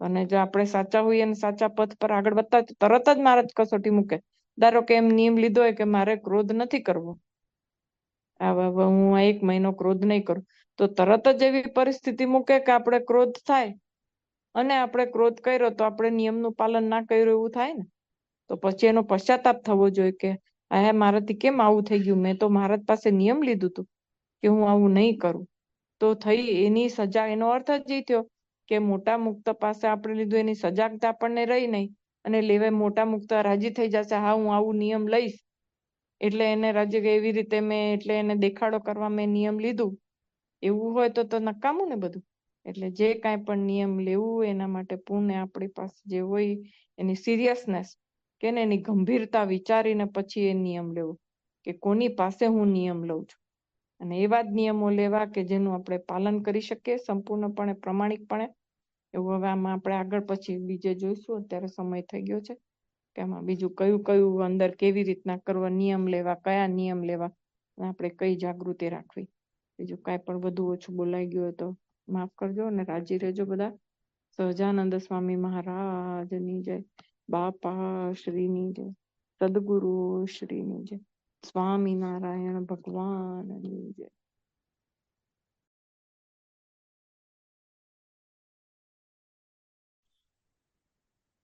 અને જો આપણે સાચા હોઈએ અને સાચા પથ પર આગળ વધતા તરત જ મહારાજ કસોટી મૂકે. ધારો કે એમ નિયમ લીધો હોય કે મારે ક્રોધ નથી કરવો, હું 1 મહિનો ક્રોધ નહીં કરું, તો તરત જ એવી પરિસ્થિતિ મૂકે કે આપણે ક્રોધ થાય અને આપણે ક્રોધ કર્યો તો આપણે નિયમનું પાલન ના કર્યું એવું થાય ને. તો પછી એનો પશ્ચાતાપ થવો જોઈએ કે આ મારાથી કેમ આવું થઈ ગયું, મેં તો મહારાજ પાસે નિયમ લીધું હતું કે હું આવું નહીં કરું. તો થઈ એની સજા, એનો અર્થ જ એ થયો કે મોટા મુક્ત પાસે આપણે લીધું એની સજાગતા આપણને રહી નહીં અને લેવાય મોટા મુક્ત રાજી થઈ જશે, હા હું આવું નિયમ લઈશ એટલે એને રાજી એવી રીતે મેં એટલે એને દેખાડો કરવા મેં નિયમ લીધું, એવું હોય તો નકામું ને બધું. એટલે જે કાંઈ પણ નિયમ લેવું એના માટે પૂર્ણ આપણી પાસે જે હોય એની સિરિયસનેસ કે એની ગંભીરતા વિચારીને પછી એ નિયમ લેવો કે કોની પાસે હું નિયમ લઉં છું. અને એવા જ નિયમો લેવા કે જેનું આપણે પાલન કરી શકીએ સંપૂર્ણપણે પ્રામાણિકપણે. એવું હવે આમાં આપણે આગળ પછી બીજે જોઈશું. અત્યારે સમય થઈ ગયો છે કે આમાં બીજું કયું કયું અંદર કેવી રીતના કરવા, નિયમ લેવા, કયા નિયમ લેવા, અને આપણે કઈ જાગૃતિ રાખવી. બીજું કાંઈ પણ વધુ ઓછું બોલાઈ ગયું હોય તો માફ કરજો અને રાજી રહેજો બધા. સહજાનંદ સ્વામી મહારાજની જય, બાપા શ્રીની જય, સદગુરુ શ્રીની જય, સ્વામિનારાયણ ભગવાનની જય.